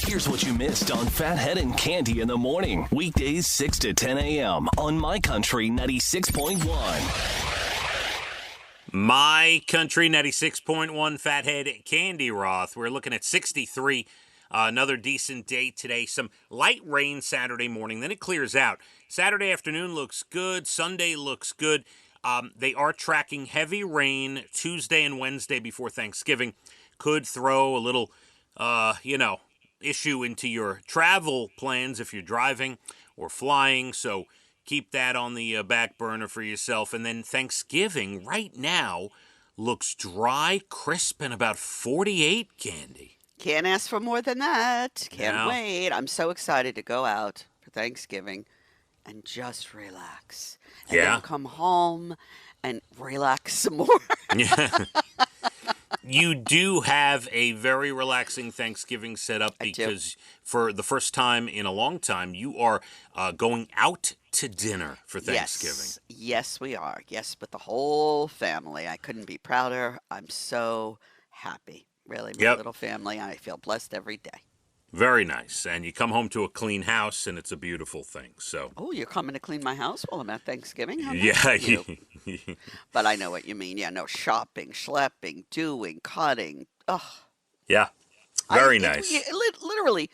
Here's what you missed on Phathead and Cande in the morning. Weekdays 6 to 10 a.m. on My Country 96.1. My Country 96.1 Phathead, Cande Roth. We're looking at 63. Another decent day today. Some light rain Saturday morning. Then it clears out. Saturday afternoon looks good. Sunday looks good. They are tracking heavy rain Tuesday and Wednesday before Thanksgiving. Could throw a little, issue into your travel plans if you're driving or flying. So keep that on the back burner for yourself. And then Thanksgiving right now looks dry, crisp, and about 48, Cande. Can't ask for more than that. Can't No. wait. I'm so excited to go out for Thanksgiving and just relax. And Yeah. then come home and relax some more. Yeah. You do have a very relaxing Thanksgiving setup because for the first time in a long time, you are going out to dinner for Thanksgiving. Yes, we are. Yes, with the whole family. I couldn't be prouder. I'm so happy. Really, my little family. I feel blessed every day. Very nice. And you come home to a clean house, and it's a beautiful thing. So. Oh, you're coming to clean my house while I'm at Thanksgiving? How Yeah. nice of you. But I know what you mean. Yeah, no shopping, schlepping, doing, cutting. Ugh. Yeah. Very nice. Literally,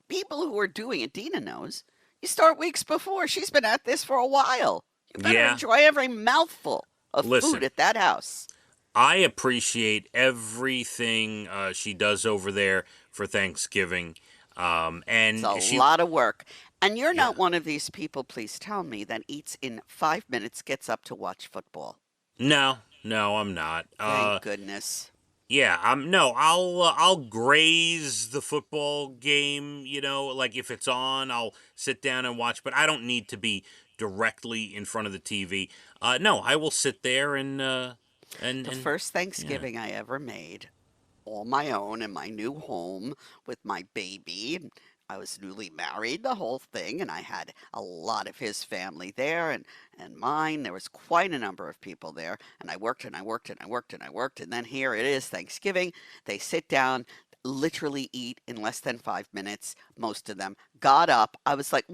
people who are doing it, Dina knows, you start weeks before. She's been at this for a while. You better enjoy every mouthful of food at that house. I appreciate everything she does over there for Thanksgiving. And it's a lot of work. And you're not one of these people, please tell me, that eats in 5 minutes, gets up to watch football. No, I'm not. Thank goodness. Yeah, I'll graze the football game, like if it's on, I'll sit down and watch, but I don't need to be directly in front of the TV. No, I will sit there and the first Thanksgiving I ever made, all my own in my new home with my baby. And I was newly married, the whole thing, and I had a lot of his family there and mine. There was quite a number of people there, and I worked and I worked and I worked and I worked, and then here it is, Thanksgiving. They sit down, literally eat in less than 5 minutes. Most of them got up. I was like,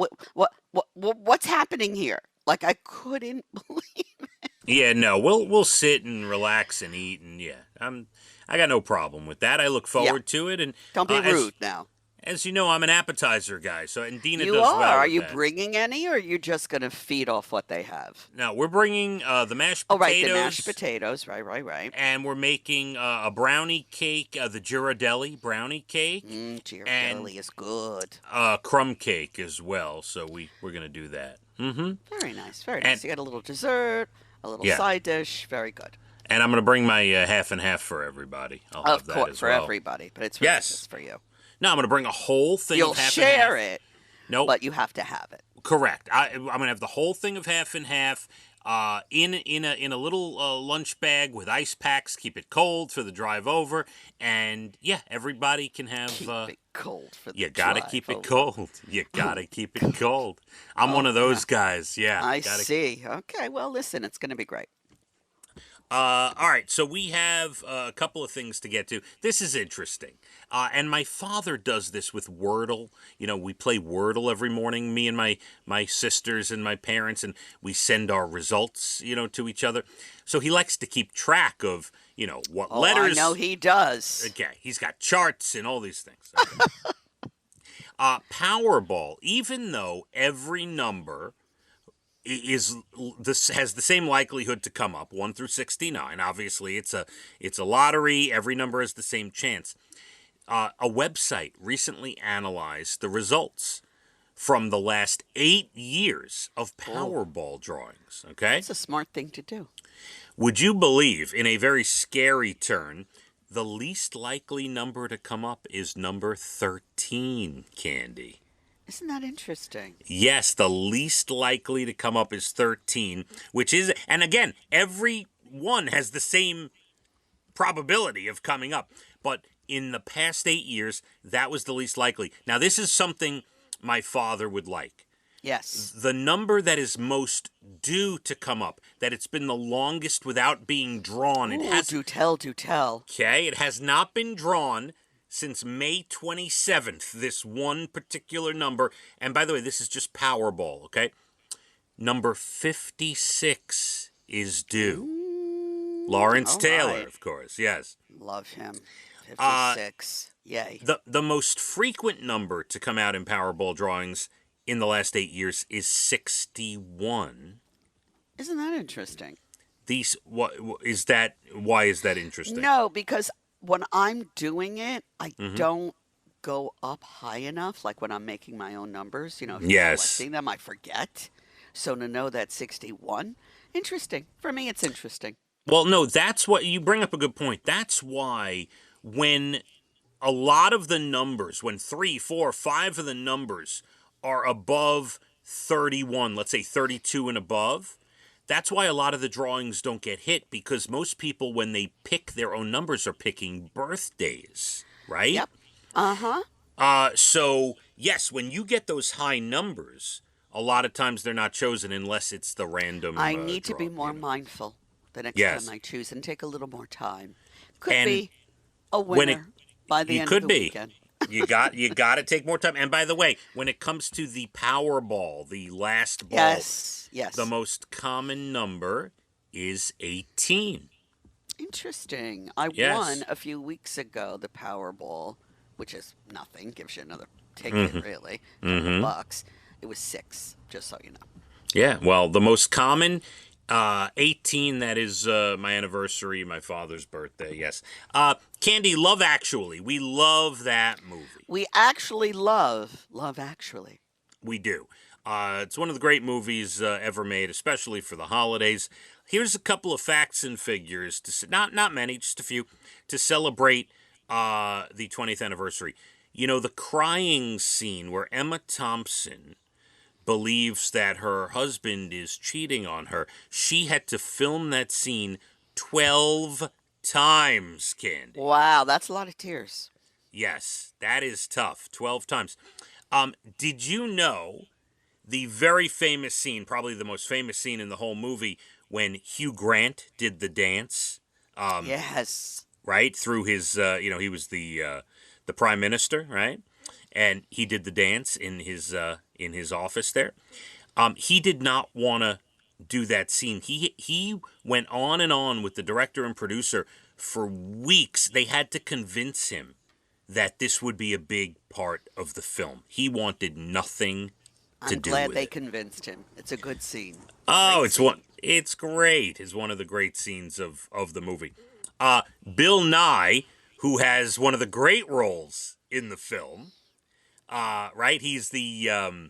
what's happening here? Like, I couldn't believe it. Yeah, no, we'll sit and relax and eat, and I got no problem with that. I look forward to it, and don't be rude now. As you know, I'm an appetizer guy, so and Dina you does are. well. Are you that. bringing any, or are you just going to feed off what they have? No, we're bringing the mashed potatoes. Oh, right, the mashed potatoes. Right. And we're making a brownie cake, the Ghirardelli brownie cake. Ghirardelli is good. Crumb cake as well. So we're going to do that. Mm-hmm. Very nice. Very nice. You got a little dessert, a little side dish. Very good. And I'm going to bring my half and half for everybody. I'll have that as well. Of course, for everybody, but it's really just for you. No, I'm going to bring a whole thing You'll of half share and half. it, Nope. but you have to have it. Correct. I'm going to have the whole thing of half and half in a little lunch bag with ice packs. Keep it cold for the drive over, and everybody can have. Keep it cold for the You gotta drive keep over. it cold. You gotta keep it cold. I'm one of those guys. Yeah. I see. Okay. Well, listen, it's going to be great. All right, so we have a couple of things to get to. This is interesting. And my father does this with Wordle. We play Wordle every morning, me and my sisters and my parents, and we send our results, to each other. So he likes to keep track of, what letters. I know he does. Okay, he's got charts and all these things. Okay. Powerball, even though every number has the same likelihood to come up, 1 through 69. Obviously, it's a lottery. Every number has the same chance. A website recently analyzed the results from the last 8 years of Powerball drawings. Okay, it's a smart thing to do. Would you believe, in a very scary turn, the least likely number to come up is number 13, Cande? Isn't that interesting? Yes, the least likely to come up is 13, which is, and again, every one has the same probability of coming up. But in the past 8 years, that was the least likely. Now, this is something my father would like. Yes. The number that is most due to come up, that it's been the longest without being drawn. Ooh, do tell. Okay, it has not been drawn since May 27th, this one particular number, and by the way, this is just Powerball, okay? Number 56 is due. Lawrence All Taylor, right. of course, yes. Love him. Uh, 56. Yay. the most frequent number to come out in Powerball drawings in the last 8 years is 61. Isn't that interesting? These what is that? Why is that interesting? No, because when I'm doing it, I Mm-hmm. don't go up high enough. Like when I'm making my own numbers, if you're Yes. selecting them, I forget. So to know that 61, interesting. For me, it's interesting. Well, no, that's what you bring up a good point. That's why when a lot of the numbers, when 3, 4, 5 of the numbers are above 31, let's say 32 and above, that's why a lot of the drawings don't get hit, because most people, when they pick their own numbers, are picking birthdays, right? Yep. Uh-huh. So, yes, when you get those high numbers, a lot of times they're not chosen unless it's the random I need to be draw, more mindful the next Yes. time I choose and take a little more time. Could And be a when it- winner by the you end could of the be. weekend. You got to take more time. And by the way, when it comes to the Powerball, the last ball, Yes. Yes. the most common number is 18. Interesting. I Yes. won a few weeks ago the Powerball, which is nothing. Gives you another ticket, really. Couple bucks. It was 6, just so you know. Yeah, well, the most common 18, that is my anniversary, my father's birthday, yes. Cande, Love Actually. We love that movie. We actually love Actually. We do. It's one of the great movies ever made, especially for the holidays. Here's a couple of facts and figures, not many, just a few, to celebrate the 20th anniversary. You know, the crying scene where Emma Thompson believes that her husband is cheating on her, she had to film that scene 12 times, Cande. Wow, that's a lot of tears. Yes, that is tough. 12 times. Did you know the very famous scene, probably the most famous scene in the whole movie, when Hugh Grant did the dance, Yes. right? Through his, he was the prime minister, right? And he did the dance in his office there. He did not want to do that scene. He went on and on with the director and producer for weeks. They had to convince him that this would be a big part of the film. He wanted nothing to I'm do glad with they it. convinced him. It's a good scene. Oh, Great it's scene. one. It's great. It's one of the great scenes of the movie. Bill Nye, who has one of the great roles in the film, right? He's the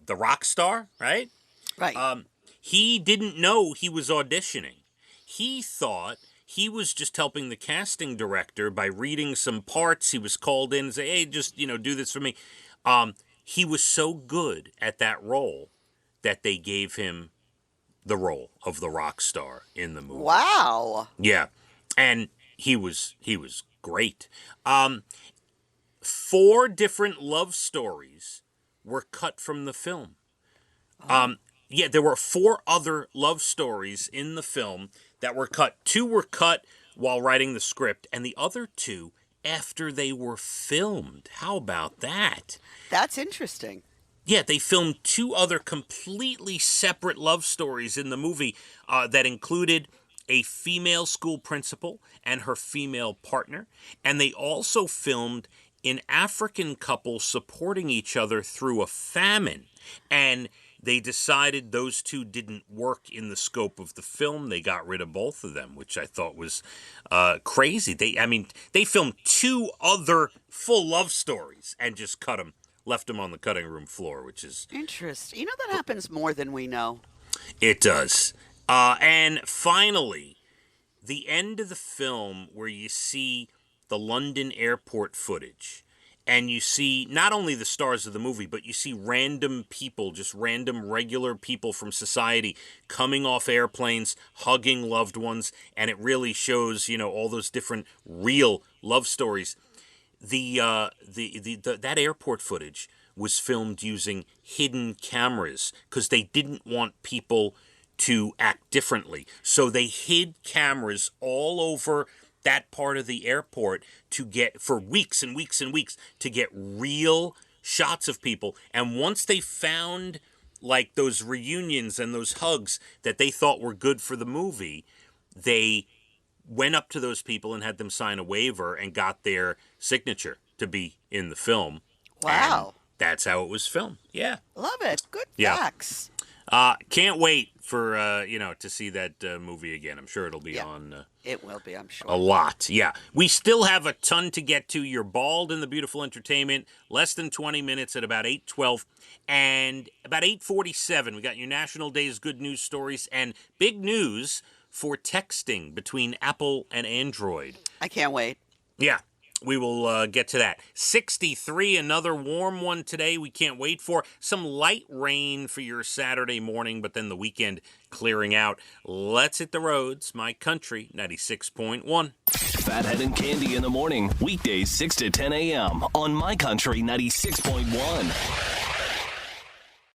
rock star, right? Right. He didn't know he was auditioning. He thought he was just helping the casting director by reading some parts. He was called in and say, "Hey, just do this for me." He was so good at that role that they gave him the role of the rock star in the movie. Wow. Yeah, and he was great. 4 different love stories were cut from the film. Yeah, there were 4 other love stories in the film that were cut. 2 were cut while writing the script, and the other 2 after they were filmed. How about that? That's interesting. Yeah, they filmed 2 other completely separate love stories in the movie that included a female school principal and her female partner. And they also filmed an African couple supporting each other through a famine. And they decided those 2 didn't work in the scope of the film. They got rid of both of them, which I thought was crazy. They filmed 2 other full love stories and just left them on the cutting room floor, which is... Interesting. That happens more than we know. It does. And finally, the end of the film where you see the London airport footage, and you see not only the stars of the movie, but you see random people, just random regular people from society coming off airplanes, hugging loved ones, and it really shows, all those different real love stories. That airport footage was filmed using hidden cameras because they didn't want people to act differently. So they hid cameras all over that part of the airport to get, for weeks and weeks and weeks, to get real shots of people. And once they found like those reunions and those hugs that they thought were good for the movie, they went up to those people and had them sign a waiver and got their signature to be in the film. Wow. And that's how it was filmed. Yeah. Love it. Good Yeah. facts. Can't wait for, to see that movie again. I'm sure it'll be on It will be, I'm sure. a lot. Yeah. We still have a ton to get to. You're Bald in the Beautiful Entertainment. Less than 20 minutes at about 8:12. And about 8:47, we got your National Day's Good News Stories and big news for texting between Apple and Android. I can't wait. Yeah, we will get to that. 63, another warm one today. We can't wait for some light rain for your Saturday morning, but then the weekend clearing out. Let's hit the roads. My Country 96.1. Phathead and Cande in the morning, weekdays 6 to 10 a.m. on My Country 96.1.